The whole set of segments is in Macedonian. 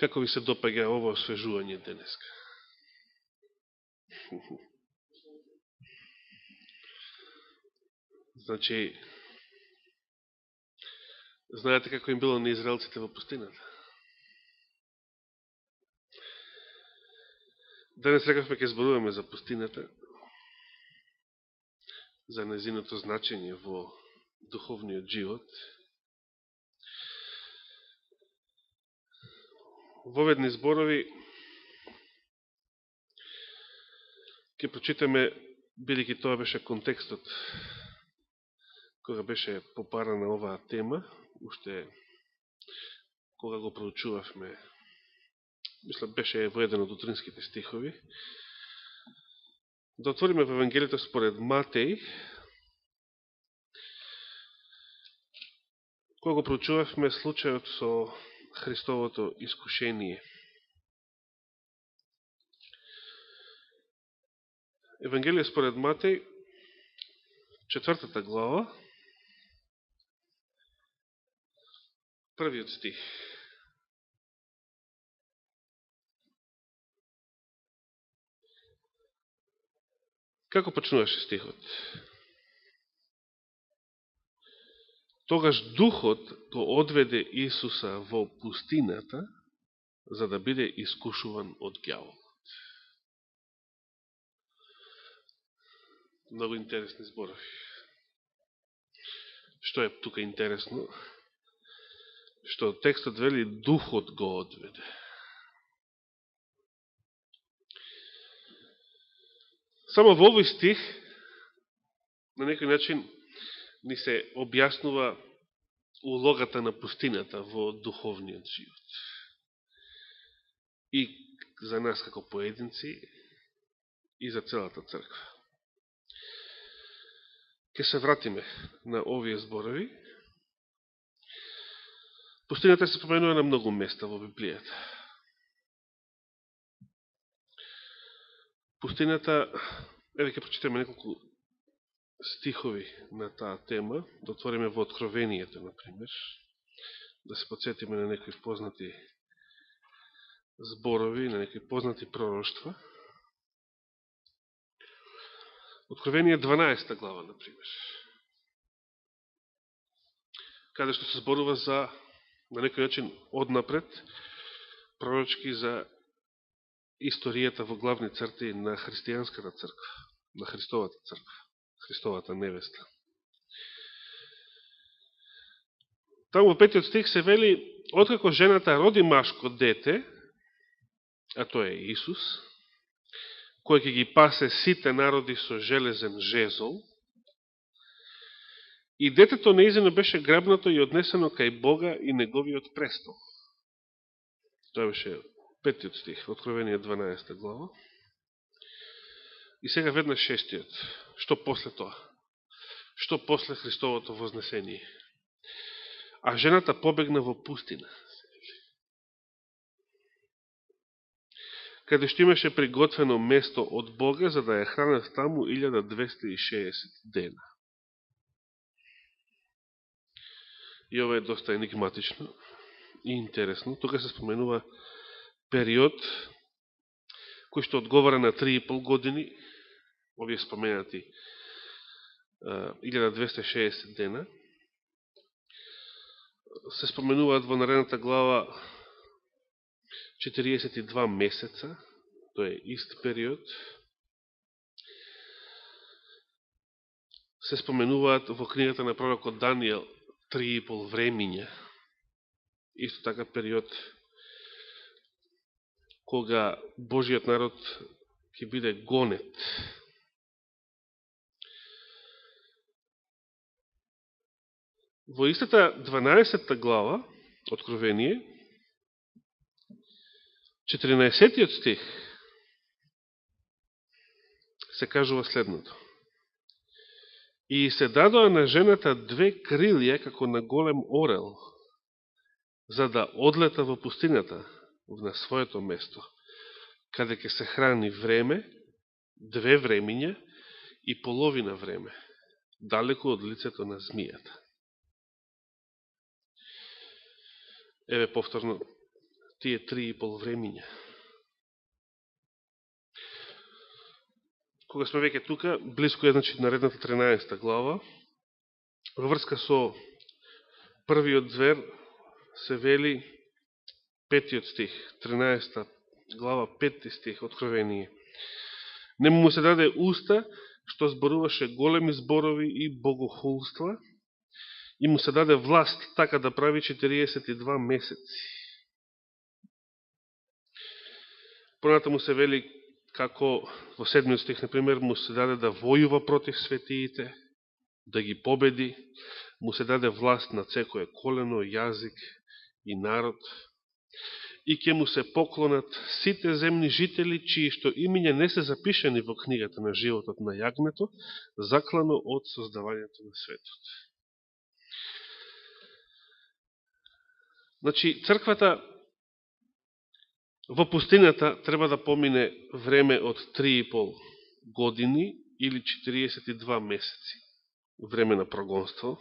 Како ви се допаѓа ова освежување денеска? Значи, знаете како им било на израелците во пустината? Денес рекавме ќе зборуваме за пустината, за незиното значење во духовниот живот. Во ведни зборови ќе прочитаме, бидејќи тоа беше контекстот кога беше попарана оваа тема, уште кога го проучувавме, мисля беше во еден од утринските стихови, да отвориме во Евангелието според Матеј, кога го проучувавме случајот со Христовото искушение. Евангелие според Матеј, 4 глава, 1 стих. Како почнуваше стихот? Тогаш Духот го одведе Исуса во пустината, за да биде искушуван од ѓаволот. Многу интересни зборови. Што е тука интересно? Што текстот вели Духот го одведе. Само во овој стих, на некој начин, ни се објаснува улогата на пустината во духовниот живот. И за нас како поединци, и за целата црква. Ке се вратиме на овие зборови. Пустината се споменува на многу места во Библијата. Пустината, еве ќе прочитаме неколку стихови на таа тема, да отвориме во Откровението, например, да се подсетиме на некои познати зборови, на некои познати пророштва. Откровение 12 глава, например, каде што се зборува за, на некој начин, однапред, пророчки за историјата во главни црти на христијанската црква, на Христовата црква, Христовата невеста. Таму во 5 стих се вели, откако жената роди машко дете, а тоа е Исус, кој ќе ги пасе сите народи со железен жезол, и детето неизино беше грабнато и однесено кај Бога и неговиот престол. Тоа беше 5 стих, Откровение 12 глава. И сега веднаш 6. Што после тоа? Што после Христовото вознесение? А жената побегна во пустина, каде што имаше приготвено место од Бога, за да ја хранат таму 1260 дена. И ова е доста енигматично и интересно. Тука се споменува период кој што одговара на 3,5 години, овие споменати 1260 дена, се споменуваат во наредната глава 42 месеца, тоа е ист период. Се споменуваат во книгата на пророкот Данијел 3,5 времиња, исто така период кога Божиот народ ќе биде гонет. Во истата 12 глава, Откровение, 14 стих, се кажува следното. И се дадоа на жената 2 крилја како на голем орел, за да одлета во пустината, на своето место, каде ќе се храни време, 2 времиња и половина време, далеко од лицето на змијата. Еве повторно тие 3,5 времиња. Кога сме веќе тука, близко е значи наредната 13 глава, во врска со првиот звер се вели 5 стих, 13 глава, 5 стих, Откровение. Нему му се даде уста, што зборуваше големи зборови и богохулства, и му се даде власт така да прави 42 месеци. Понатаму се вели како во 7 стих, например, му се даде да војува против светиите, да ги победи, му се даде власт на секое колено, јазик и народ, и ќе му се поклонат сите земни жители, чии што имиња не се запишани во книгата на животот на јагнето, заклано од создавањето на светот. Значи, црквата во пустината треба да помине време од 3,5 години или 42 месеци, време на прогонство,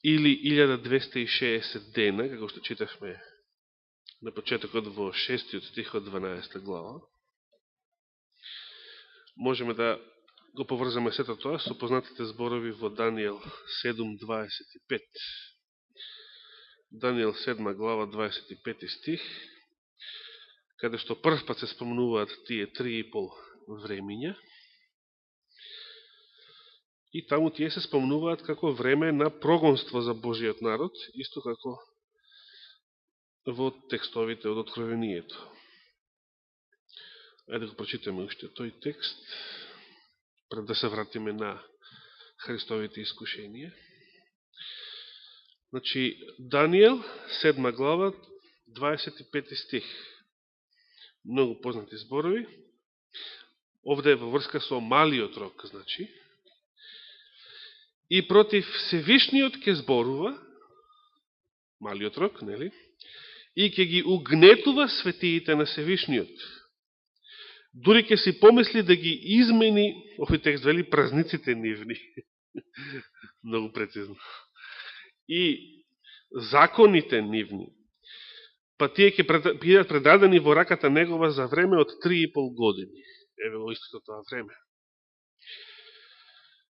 или 1260 дена, како што читавме на почетокот во 6 стих од 12 глава. Можеме да го поврзаме сето тоа со познатите зборови во Данијел 7.25. Данијел 7 глава 25 стих, каде што прв пат се спомнуваат тие 3,5 времиња, и таму тие се спомнуваат како време на прогонство за Божиот народ, исто како во текстовите од Откровението. Ајде го прочитаме уште тој текст, пред да се вратиме на Христовите искушенија. Значи, Данијел, 7 глава, 25 стих. Многу познати зборови. Овде е во врска со малиот рок, значи. И против Севишниот ке зборува, малиот рок, нели? И ке ги угнетува светиите на Севишниот. Дури ке си помисли да ги измени, овој текст вели, празниците нивни. Многу прецизно. И законите нивни. Па тие ќе бидат предадени во раката негова за време од 3,5 години. Еве во истото тоа време.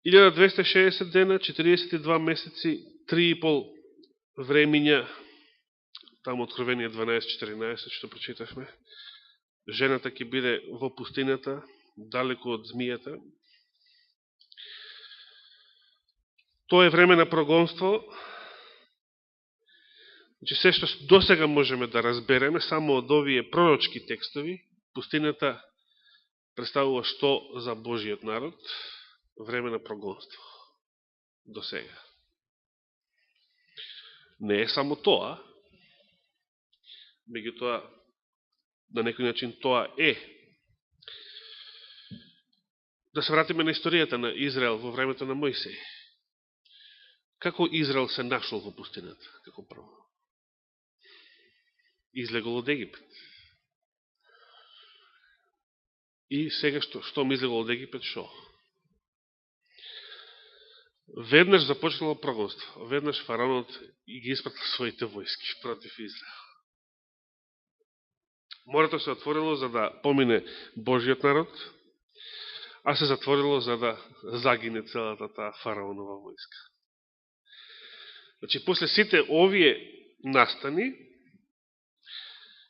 1260 дена, 42 месеци, 3,5 времиња, таму Откровение 12.14, што прочитавме. Жената ќе биде во пустината, далеко од змијата. Тоа е време на прогонство. Значи, се што досега можеме да разбереме, само од овие пророчки текстови, пустината представува што за Божиот народ? Време на прогонство. До сега. Не е само тоа, меѓутоа, на некој начин тоа е. Да се вратиме на историјата на Израел во времето на Мојсей. Како Израел се нашол во пустината? Како прво? Излегол од Египет. И сега што ми излегол од Египет, шо? Веднаш започнало прогонство. Веднаш фараонот и ги испратил своите војски против Израел. Морето се отворило за да помине Божиот народ, а се затворило за да загине целата таа фараонова војска. Значи, после сите овие настани,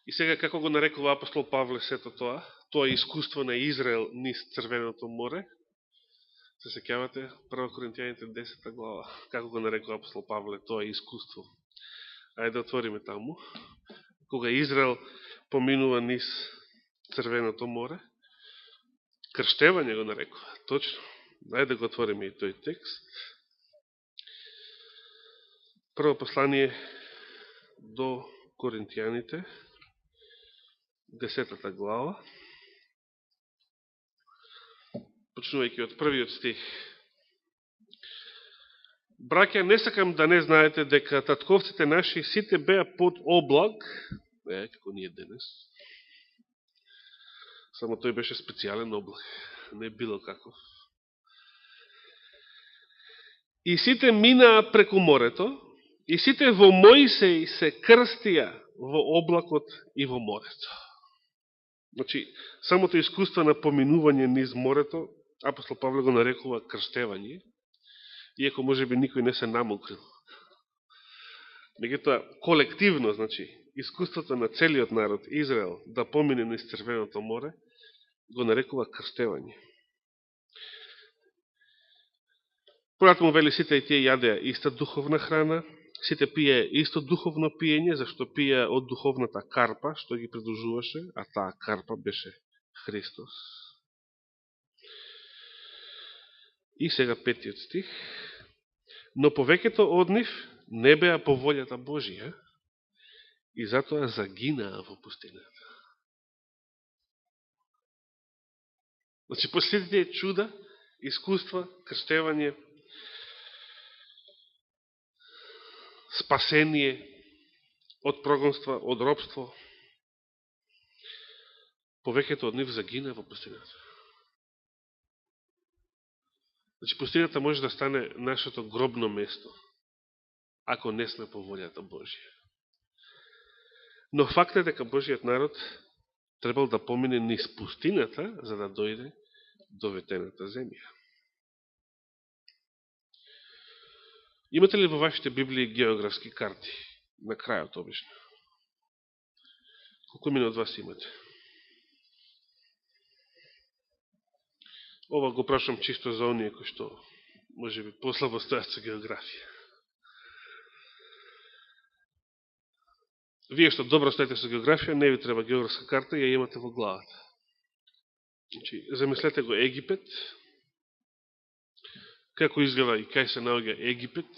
и сега како го нарекува апостол Павле сето тоа, тоа е искуство на Израел низ Црвеното море, се сеќавате, 1 Коринтијаните 10 глава, како го нарекува апостол Павле, тоа е искуство. Ајде да отвориме таму. Кога Израел поминува низ Црвеното море, крштевање го нарекува, точно. Ајде да го отвориме и тој текст. Прво послание до Коринтијаните, 10 глава, почнувајќи од првиот стих. Браќа, не сакам да не знаете дека татковците наши сите беа под облак, како ние денес. Само тој беше специјален облак, не било каков. И сите минаа преку морето, И сите во Моисеј се крстија во облакот и во морето. Значи, самото искуство на поминување низ морето, апостол Павле го нарекува крштевање, иако може би никој не се намокрил. Меѓутоа, колективно, значи, искуството на целиот народ Израел да помине низ Црвеното море, го нарекува крштевање. Понатаму вели сите и тие јадеа иста духовна храна, сите пие исто духовно пиење, зашто пие од духовната карпа, што ги придружуваше, а таа карпа беше Христос. И сега 5 стих. Но повеќето од нив не беа по волјата Божија и затоа загинаа во пустината. Значи, после тие чуда, искуства, крштевање, спасение од прогонство, од робство, повеќето од нив загина во пустината. Значи, пустината може да стане нашето гробно место, ако не сме по волјата Божија. Но факт е дека Божиот народ требал да помине низ пустината, за да дојде до ветената земја. Имате ли во вашите Библии географски карти? На крајот, обично. Колку мина од вас имате? Ова го прашам чисто за оние кои што може би послабо стојат со географија. Вие што добро стоите со географија, не ви треба географска карта, ја имате во главата. Значи, замислете го Египет, како изгледа и кај се наоѓа Египет,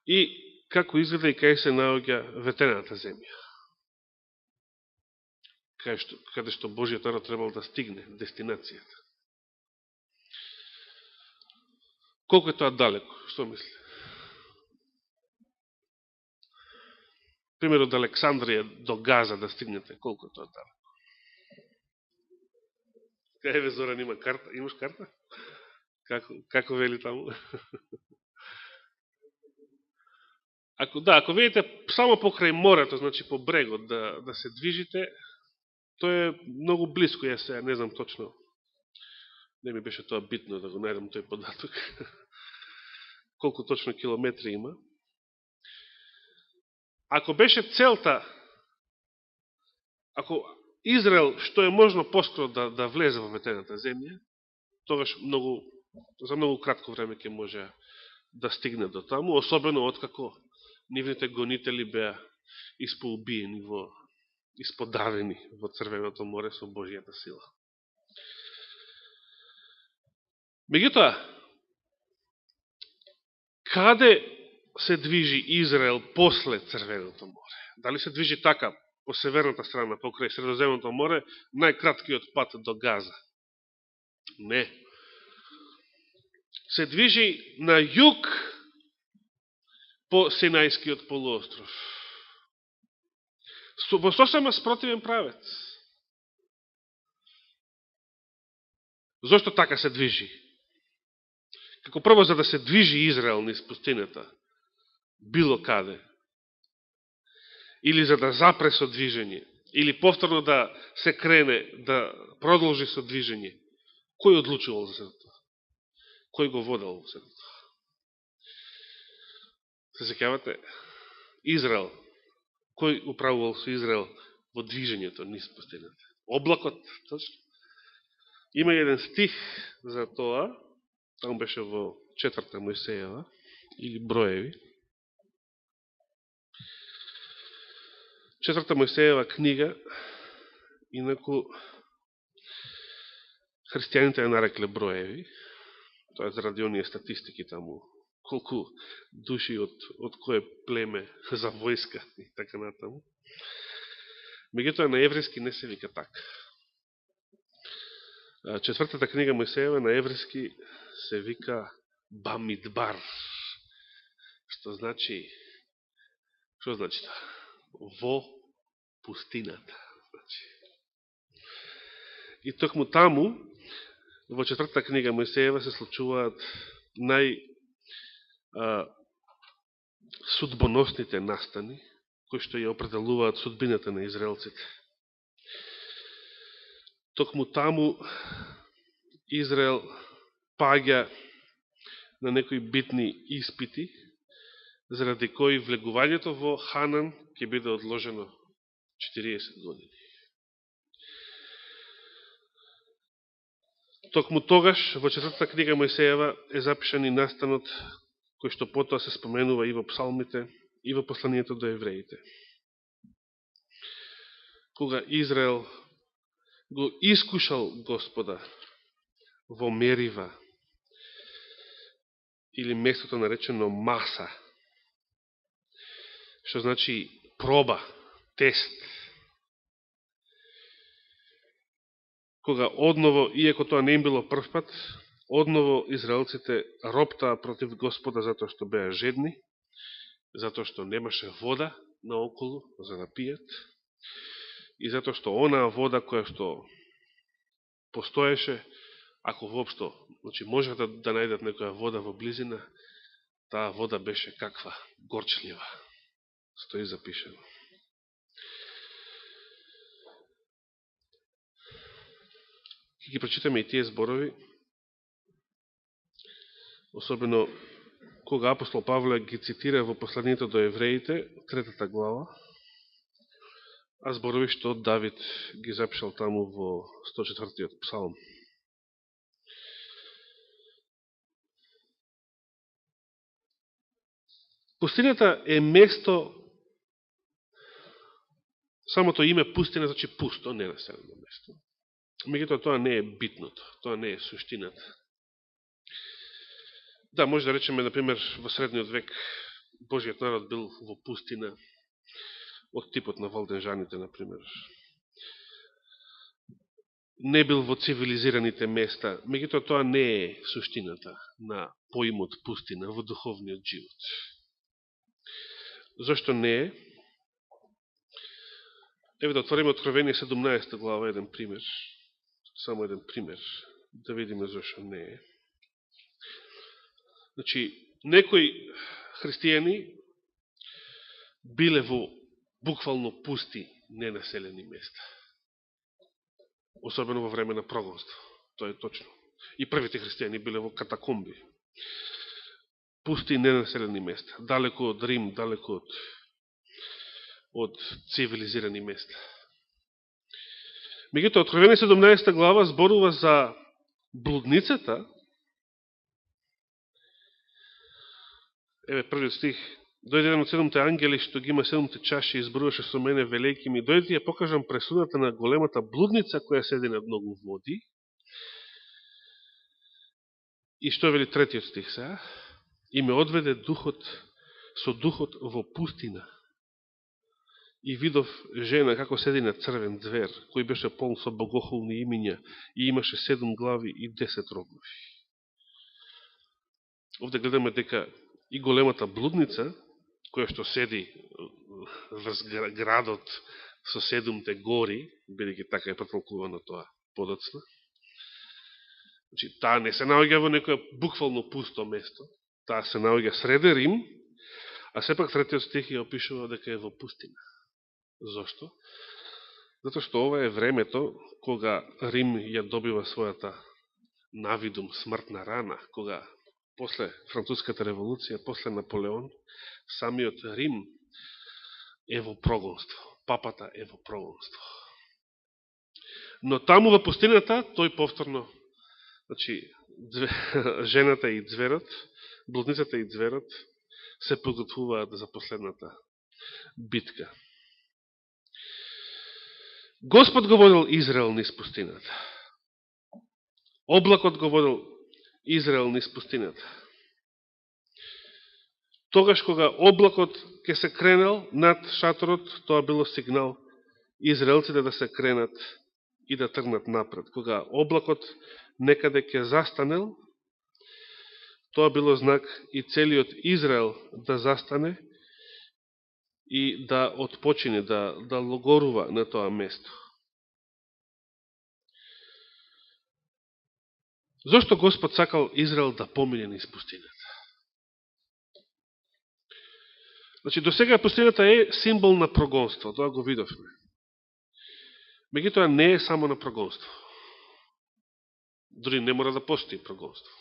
и како изгледа и кај се наоѓа ветената земја, каде што Божиот народ требал да стигне, дестинацијата. Колко е тоа далеко? Што мисли? Пример, од Александрија до Газа да стигнете, колко е тоа далеко? Еве, Зоран има карта. Имаш карта? Како вели таму? Ако видите само покрај морето, значи по брегот да се движите, тоа е многу близко, јас сега не знам точно. Не ми беше тоа битно да го најдам тој податок. Колку точно километри има. Ако беше целта, ако Израел, што е можно поскоро да влезе во ветената земја, тогаш за многу кратко време ќе може да стигне до таму, особено откако нивните гонители беа испоубиени, исподавени во Црвеното море со Божијата сила. Меѓутоа, каде се движи Израел после Црвеното море? Дали се движи така по северната страна, покрај Средоземното море, најкраткиот пат до Газа? Не. Се движи на југ по Синајскиот полуостров. Во сосема спротивен правец. Зошто така се движи? Како прво, за да се движи Израел низ пустината, било каде, или за да запре со движење, или повторно да се крене, да продолжи со движење, кој одлучувал за сето тоа? Кој го водел за сето тоа? Се сеќавате? Израел. Кој управувал со Израел во движењето низ пустината? Облакот, точно. Има еден стих за тоа, таму беше во 4 Мојсејева, или Броеви. 4 Мојсејева книга, инаку христијаните ја нарекле Броеви, тоа е заради оние статистики таму, колку души од кое племе за војска и така натаму. Меѓутоа на еврејски не се вика така. 4 книга Мојсејева на еврејски се вика Бамидбар, што значи тоа? Во пустината. И токму таму, во 4 книга Мојсејева се случуваат судбоносните настани, кои што ја определуваат судбината на израелците. Токму таму Израел паѓа на некои битни испити, заради кои влегувањето во Ханан ќе биде одложено 40 години. Токму тогаш, во 4 книга Мојсеева е запишан и настанот кој што потоа се споменува и во псалмите, и во посланието до евреите. Кога Израел го искушал Господа во Мерива, или местото наречено Маса, што значи проба, тест. Кога одново, иако тоа не им било прв пат, одново израелците роптаа против Господа затоа што беа жедни, затоа што немаше вода наоколу за да пијат, и затоа што онаа вода која што постоеше, ако воопшто, значи можеха да најдат некоја вода во близина, таа вода беше каква? Горчлива. Стои запишено. Ке ги прочитаме и тие зборови, особено кога апостол Павле ги цитира во посланието до евреите, 3 глава, а зборови што Давид ги запишал таму во 104 псалм. Пустината е место, самото име пустина значи пусто, ненаселено место. Меѓутоа тоа не е битното, тоа не е суштината. Да, може да речеме, например, во средниот век Божиот народ бил во пустина, од типот на валденжаните, например. Не бил во цивилизираните места, меѓутоа тоа не е суштината на поимот пустина во духовниот живот. Зошто не е? Еве да отвориме Откровение 17 глава, еден пример. Само еден пример, да видиме зашто не е. Значи, некои христијани биле во буквално пусти, ненаселени места. Особено во време на прогонство. Тоа е точно. И првите христијани биле во катакомби. Пусти, ненаселени места. Далеко од Рим, далеко од цивилизирани места. Меѓутоа, Откровение 17 глава зборува за блудницата. Еве првиот стих. Дојде еден од 7 ангели што ги има 7 чаши и зборуваше со мене, велејки ми, дојде ја покажам пресудата на големата блудница која седи над многу води. И што вели третиот стих сега? И ме одведе со духот во пустина. И видов жена како седи на црвен звер, кој беше полн со богохулни имиња и имаше 7 глави и 10 рогови. Овде гледаме дека и големата блудница, која што седи врз градот со 7 гори, бидејќи така е протолкувано тоа подоцна, значи, таа не се наоѓа во некоја буквално пусто место, таа се наоѓа среде Рим, а сепак третиот стих ја опишува дека е во пустина. Зошто? Затоа што ова е времето кога Рим ја добива својата навидум смртна рана, кога после Француската револуција, после Наполеон, самиот Рим е во прогонство. Папата е во прогонство. Но таму во пустината, тој повторно, значи, жената и зверот, блудницата и зверот, се подготвуваат за последната битка. Господ го водил Израел низ пустината. Облакот го водил Израел низ пустината. Тогаш кога облакот ќе се кренел над шаторот, тоа било сигнал израелците да се кренат и да тргнат напред. Кога облакот некаде ќе застанел, тоа било знак и целиот Израел да застане и да отпочине, да логорува на тоа место. Зошто Господ сакал Израел да помине низ пустината? Значи, до сега пустината е символ на прогонство, тоа го видовме. Меѓутоа не е само на прогонство. Дори не мора да постои прогонство.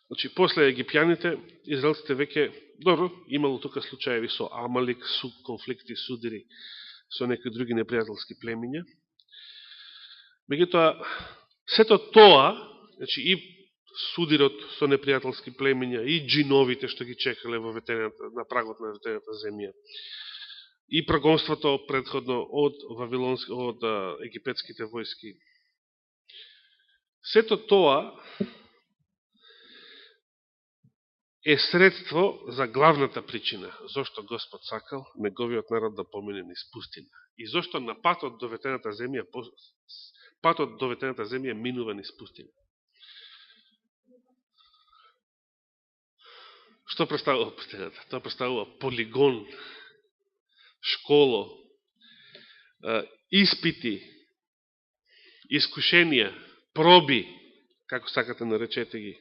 Значи, после египјаните, израелците веќе, добро, имало тука случаеви со Амалик, конфликти, судири со некои други непријателски племиња. Меѓутоа, сето тоа, значи и судирот со непријателски племиња, и джиновите што ги чекале во ветената, на прагот на ветената земја, и прогонството предходно од египетските војски. Сето тоа е средство за главната причина, зашто Господ сакал неговиот народ да помине низ пустина. И зашто на патот до ветената земја минува низ пустина. Што представува пустината? Тоа представува полигон, школо, испити, искушенија, проби, како сакате наречете ги,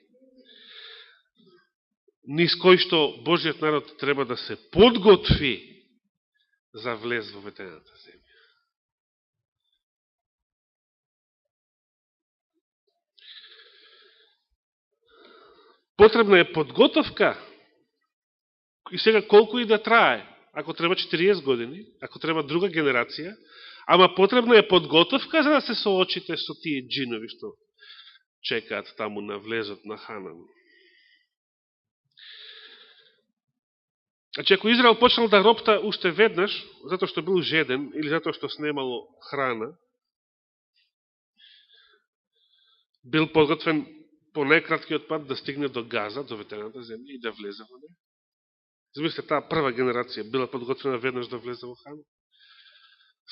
низ кој што Божиот народ треба да се подготви за влез во ветената земја. Потребна е подготовка, и сега колку и да трае, ако треба 40 години, ако треба друга генерација, ама потребна е подготовка за да се соочите со тие джинови што чекаат таму на влезот на Ханан. Значи, ако Израел почнал да ропта уште веднаш, затоа што бил жеден или затоа што снемало храна, бил подготвен по најкраткиот пат да стигне до Газа, до ветената земја и да влезе во неја. Замислите, таа прва генерација била подготвена веднаш да влезе во Ханан.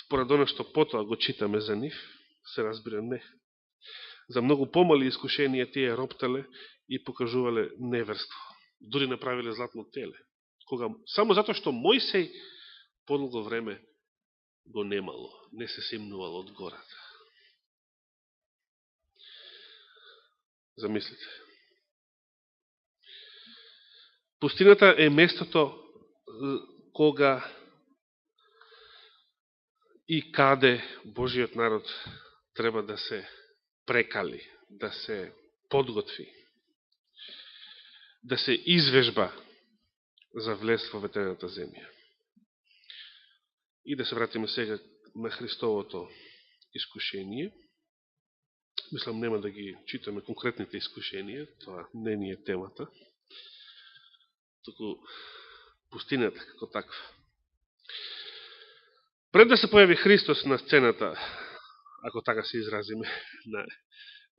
Според оно што потоа го читаме за нив, се разбира не. За многу помали искушенија тие роптале и покажувале неверство. Дури направиле златно теле. Само затоа што Мојсей подолго време го немало, не се симнувало од гората. Замислите. Пустината е местото кога и каде Божиот народ треба да се прекали, да се подготви, да се извежба за влез во ветената земја. И да се вратиме сега на Христовото искушение. Мислам, нема да ги читаме конкретните искушенија, тоа не ни е темата, туку пустината како таква. Пред да се појави Христос на сцената, ако така се изразиме, на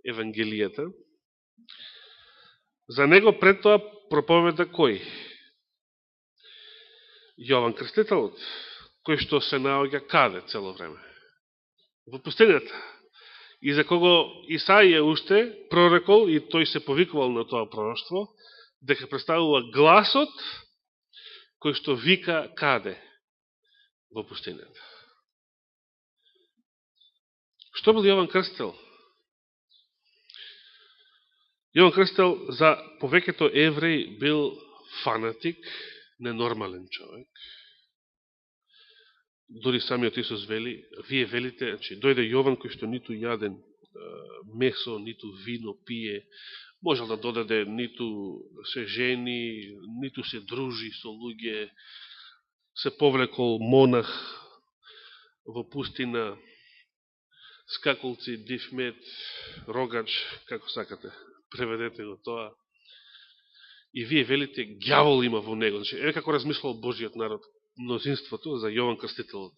Евангелијата, за него пред тоа проповеда кој? Јован Крстителот, кој што се наоѓа каде цело време? Во пустината. И за кого Исаија уште прорекол, и тој се повикувал на тоа пророќство, дека представува гласот кој што вика каде? Во пустината. Што бил Јован Крстител? Јован Крстител за повеќето евреи бил фанатик, ненормален човек. Дори самиот Исус вели, вие велите, значи, дојде Јован кој што ниту јаден месо, ниту вино пие, можел да додаде, ниту се жени, ниту се дружи со луѓе, се повлекол монах во пустина, скакулци, див мед, рогач, како сакате, преведете го тоа. И вие велите, ѓавол има во него. Значи, еве како размислувал Божиот народ, мнозинството за Јован Крстителот.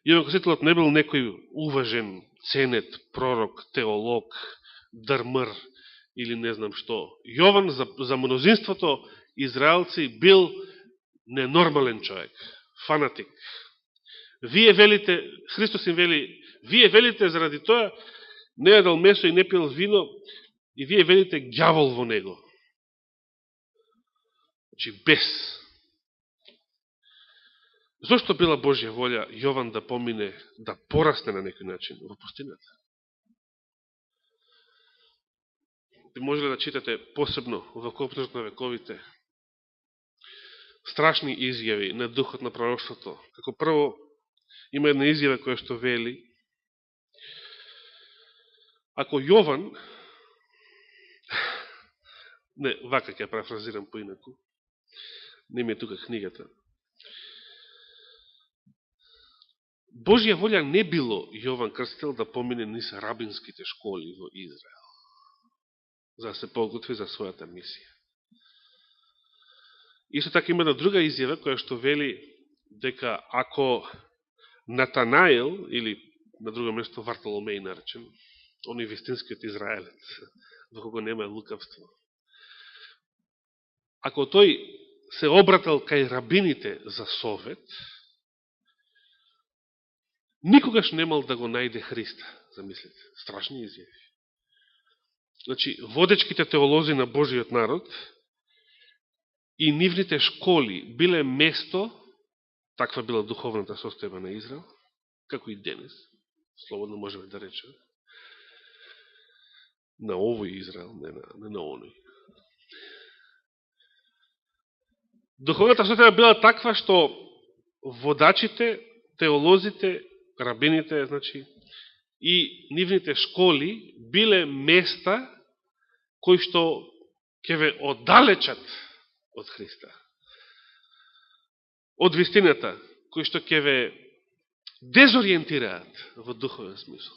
Јован Крстителот не бил некој уважен, ценет, пророк, теолог, дрмр или не знам што. Јован за мнозинството израелци бил ненормален човек, фанатик. Вие велите, Христос им вели, вие велите заради тоа, не јадел месо и не пил вино, и вие велите ѓавол во него. Значи, без. Зошто била Божја волја Јован да помине, да порасне на некој начин во пустината? Би можеле да читате посебно во Копнежот на вековите страшни изјави на духот на пророштвото. Како прво, има една изјава која што вели, ако Јован, не, вака ќе парафразирам поинаку, не ми е тука книгата, Божја волја не било Јован Крстител да помине низ рабинските школи во Израел, за да се подготви за својата мисија. Исто така има една друга изјава која што вели дека ако Натанаил, или на друго место Вартоломеј наречен, оној вистинскиот израелец, во кого нема лукавство, ако тој се обратал кај рабините за совет, никогаш немал да го најде Христа. Замислите, страшни изјави. Значи, водечките теолози на Божиот народ и нивните школи биле место, таква била духовната состојба на Израел, како и денес, слободно можеме да речеме, на овој Израел, не на оној. Духовната состојба била таква што водачите, теолозите, рабините, значи, и нивните школи биле места кои што ќе ве оддалечат од Христа, од вистината, кои што ќе ве дезориентираат во духовен смисол.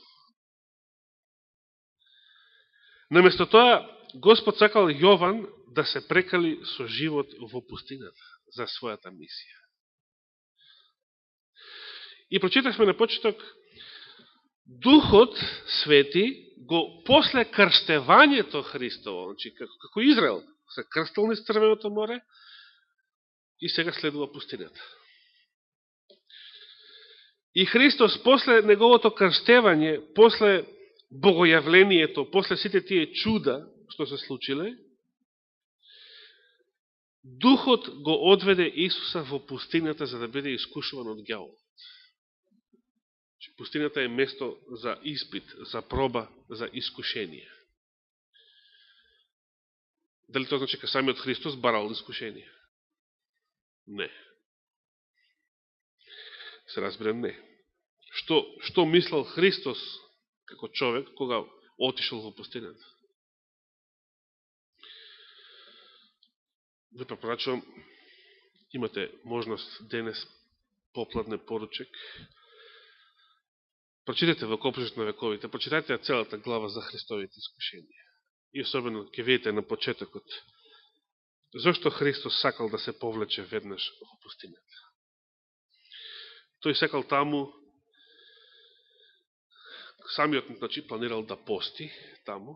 Наместо тоа, Господ сакал Јован да се прекали со живот во пустината за својата мисија. И прочитавме на почеток, Духот Свети го после крстевањето Христово, значи како Израел, се крстил низ Црвеното море и сега следува пустината. И Христос после неговото крстевање, после богојавлението, после сите тие чуда што се случиле, Духот го одведе Исуса во пустината за да биде искушуван од ѓаволот. Пустината е место за испит, за проба, за искушение. Дали тоа значи ка самиот Христос барал искушение? Не. Се разберем, не. Што мислел Христос како човек кога отишел во пустината? Ви препорачувам, имате можност денес попладне поручек, прочитате во Копрежот на вековите, прочитате целата глава за Христовите искушенија. И особено ќе видите на почетокот зашто Христос сакал да се повлече веднаш во пустината. Тој сакал таму, самиот значи планирал да пости таму,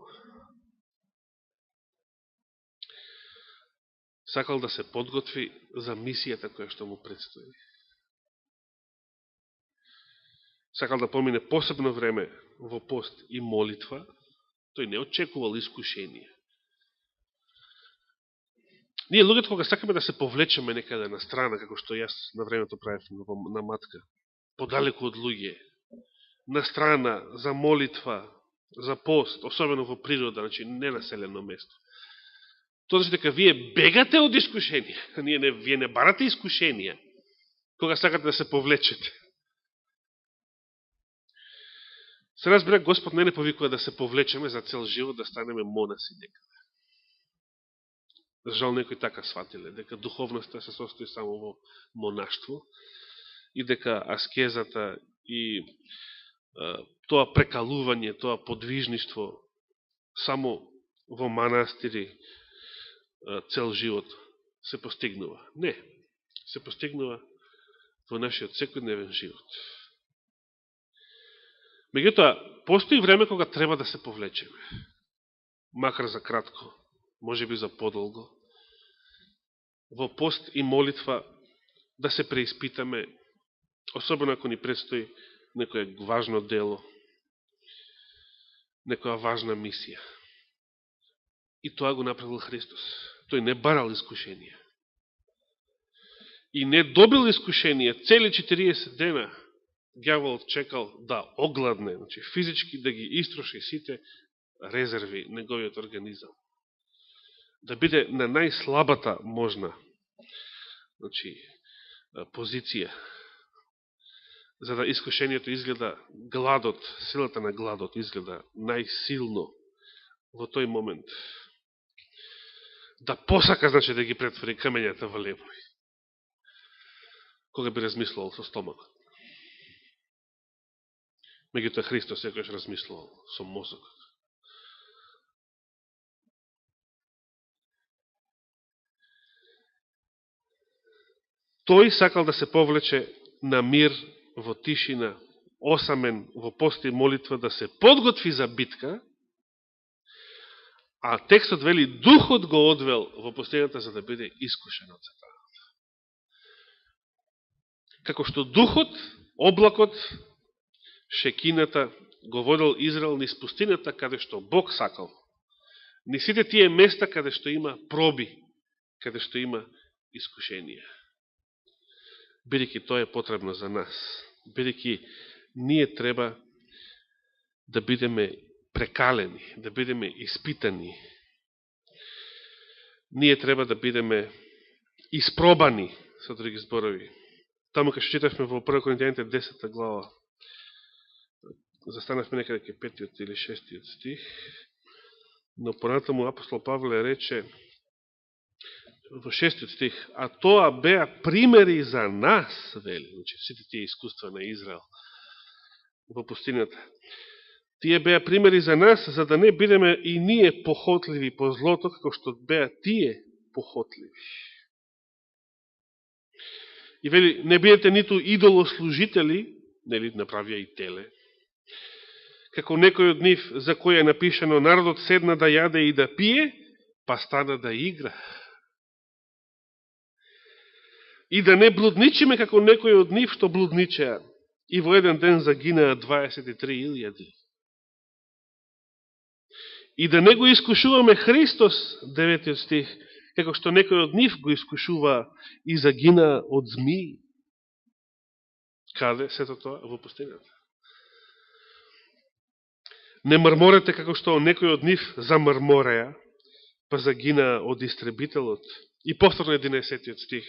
сакал да се подготви за мисијата која што му предстои. Сакал да помине посебно време во пост и молитва, тој не очекувал искушение. Ние луѓето кога сакаме да се повлечеме некаде на страна, како што јас на времето правев на матка, подалеку од луѓе, на страна за молитва, за пост, особено во природа, значи ненаселено место. Тоа значи дека вие бегате од искушение, вие не барате искушенија, кога сакате да се повлечете. Се разбира, Господ не повикува да се повлечеме за цел живот, да станеме монаси некаде. Жал некои така сватиле, дека духовноста се состои само во монаштво и дека аскезата и тоа прекалување, тоа подвижништво само во манастири цел живот се постигнува. Не, се постигнува во нашиот секојдневен живот. Меѓутоа, постои време кога треба да се повлечеме. Макар за кратко, може би за подолго. Во пост и молитва да се преиспитаме, особено ако ни предстои некој важно дело, некоја важна мисија. И тоа го направил Христос. Тој не барал искушенија. И не добил искушенија цели 40 дена. Ѓаволот чекал да огладне, значи физички да ги истроши сите резерви неговиот организам. Да биде на најслабата можна значи, позиција. За да искушението изгледа гладот, силата на гладот изгледа најсилно во тој момент. Да посака, значи, да ги претвори камењата во лебови. Кога би размислувал со стомакот. Меѓутоа Христос секојаш размислувал со мозокот. Тој сакал да се повлече на мир, во тишина, осамен, во пост и молитва, да се подготви за битка, а текстот вели, духот го одвел во пустината за да биде искушен од сатанот. Како што духот, облакот, шекината го водел Израел низ пустината каде што Бог сакал. Ни сите тие места каде што има проби, каде што има искушенија. Бидејќи тоа е потребно за нас. Бидејќи ние треба да бидеме прекалени, да бидеме испитани. Ние треба да бидеме испробани, со други зборови. Таму кај што читавме во 1 Коринтијаните 10 глава, застанавме некаде ке 5 или 6 стих, но понатаму апостол Павле рече во 6 стих, а тоа беа примери за нас, вели, значи сите тие искуства на Израел во пустината. Тие беа примери за нас, за да не бидеме и ние похотливи по злото, како што беа тие похотливи. И вели, не бидете ниту идолослужители, нели направија и теле, како некој од нив за кој е напишано, народот седна да јаде и да пие, па стана да игра. И да не блудничиме како некој од нив што блудничеа, и во еден ден загинаа 23,000. И да не го искушуваме Христос, 9 стих, како што некој од нив го искушува и загинаа од змии. Каде сето тоа? Во пустината. Не мрморете како што некој од нив замрмореа, па загинаа од истребителот. И повторно 11 стих.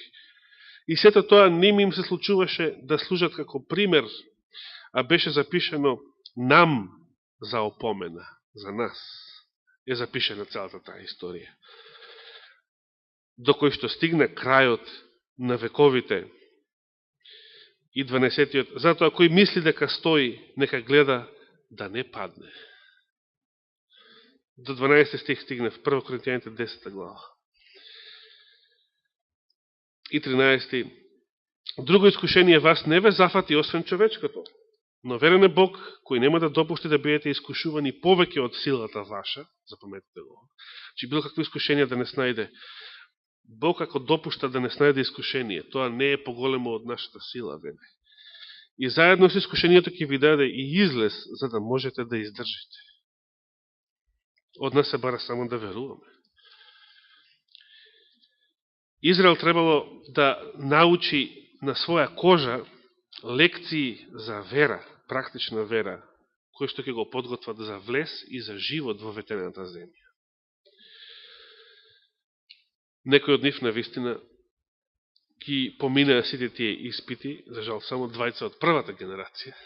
И сето тоа ним им се случуваше да служат како пример, а беше запишено нам за опомена, за нас. Е запишена целата таа историја. До кој што стигна крајот на вековите. И 12-тиот, затоа кој мисли дека стои, нека гледа да не падне. До 12 стих стигне в 1 Коринтијаните 10 глава. И 13. Друго искушение вас не ве зафати освен човечкото, но верен е Бог, кој нема да допусти да бидете искушувани повеќе од силата ваша, запометете го. Че било какво искушение да не снајде. Бог ако допушта да не снајде искушение, тоа не е поголемо од нашата сила, веле. И заедно со искушението ќе ви даде и излез, за да можете да издржите. Од нас се бара само да веруваме. Израел требало да научи на своја кожа лекции за вера, практична вера, кој што ќе го подготват за влез и за живот во ветената земја. Некој од нив навистина ги поминаа сите тие испити, за жал само двајца од првата генерација,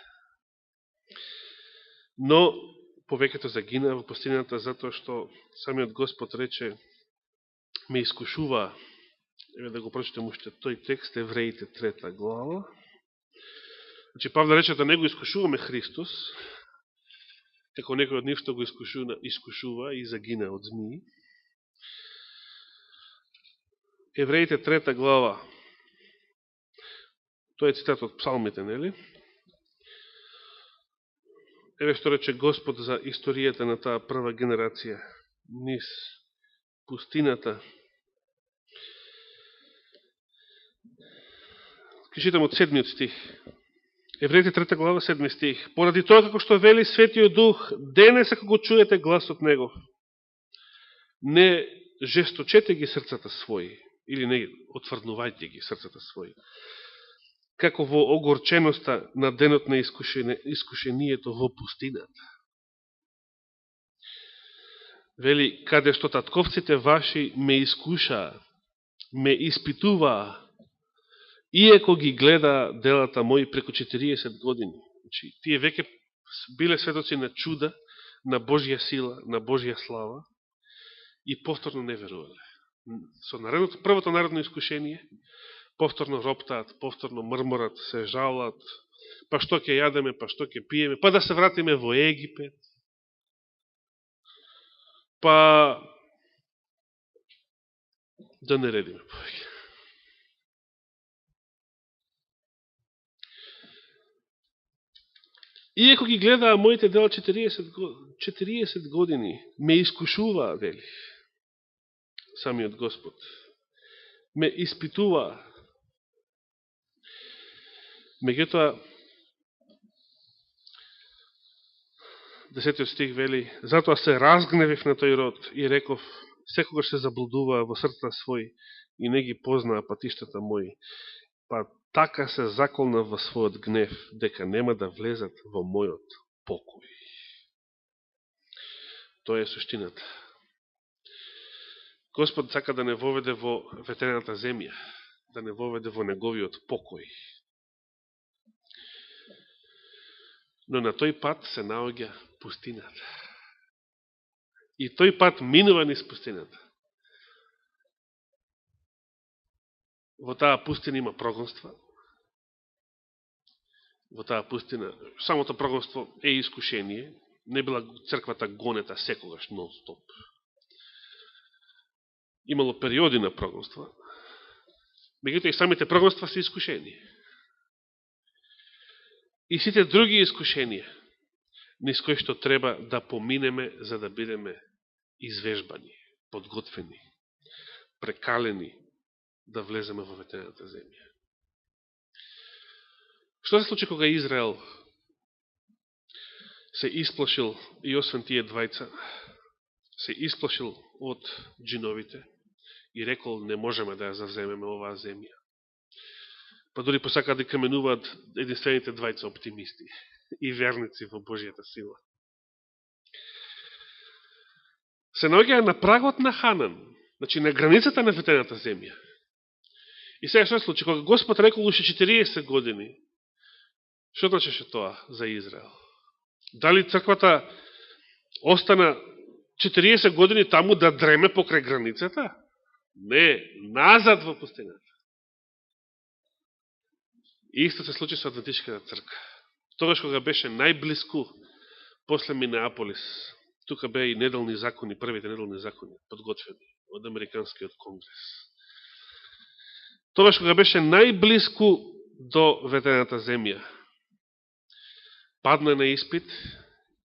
но повеќето загинаа во пустината затоа што самиот Господ рече ме искушува. Еве да го прочитам уште тој текст, Евреите 3 глава. Значи Павле рече да не го искушуваме Христос, како некој од нив што го искушува и загина од змии. Евреите 3 глава. Тоа е цитат од псалмите, нели? Еве што рече Господ за историјата на таа прва генерација низ пустината. Ке читам од 7 стих. Евреите 3 глава, 7 стих. Поради тоа како што вели Светиот Дух, денес ако го чуете гласот Негов, не жесточете ги срцата своји, или не отврнувајте ги срцата своји, како во огорченоста на денот на искушението во пустината. Вели, каде што татковците ваши ме искушаа, ме испитуваа, Иако ги гледа делата мои преку 40 години. Значи, тие веќе биле сведоци на чуда, на Божја сила, на Божја слава и повторно не верувале. Со првото народно искушение, повторно роптаат, повторно мрморат, се жалат, па што ќе јадеме, па што ќе пиеме, па да се вратиме во Египет, па да не редиме повеќе. Иако ги гледаа моите дела 40 години, ме искушуваа, вели самиот Господ. Ме испитуваа. Меѓутоа, 10 стих вели, затоа се разгневив на тој род и реков, секогаш се заблудуваа во срцата свој и не ги познаа патиштата мои. Па така се заколнав во својот гнев, дека нема да влезат во мојот покој. Тоа е суштината. Господ сака да не воведе во ветрената земја, да не воведе во неговиот покој. Но на тој пат се наоѓа пустината. И тој пат минува низ пустината. Во таа пустина има прогонства. Во таа пустина, самото прогонство е искушение. Не била црквата гонета секогаш, нон-стоп. Имало периоди на прогонства. Меѓутоа и самите прогонства се искушение. И сите други искушенија, низ кои што треба да поминеме за да бидеме извежбани, подготвени, прекалени да влеземе во ветрената земја. Што се случи кога Израел се исплашил и освен тие двајца, се исплашил од джиновите и рекол не можеме да ја завземеме оваа земја. Па дори посакаат да каменуваат единствените двајца оптимисти и верници во Божијата сила. Се наоѓаа на прагот на Ханан, значи на границата на ветрената земја. И сега што се случи? Кога Господ рекол уште 40 години, што значеше тоа за Израел? Дали црквата остана 40 години таму да дреме покрај границата? Не, назад во пустината. И исто се случи со Адвентичката црква. Тогаш кога беше најблиску после Минеаполис, тука беа и неделни закони, првите неделни закони, подготвени од Американскиот конгрес. Тогаш кога беше најблиску до ветрената земја, падна на испит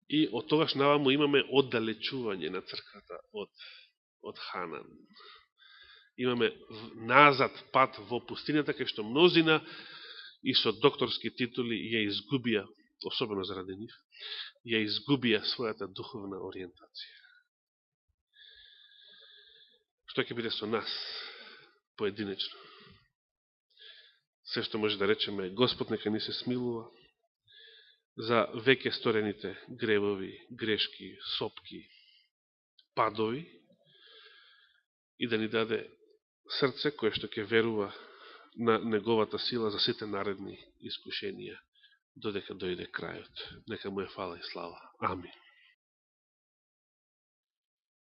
и од тогаш наваму имаме оддалечување на црквата од Ханан. Имаме назад пат во пустината, кај што мнозина и со докторски титули ја изгубија, особено заради нив, ја изгубија својата духовна ориентација. Што ќе биде со нас, поединечно? Се што може да речеме, Господ нека ни се смилува за веќе сторените гревови, грешки, сопки, падови и да ни даде срце кое што ќе верува на неговата сила за сите наредни искушенија, додека дојде крајот. Нека му е фала и слава. Амин.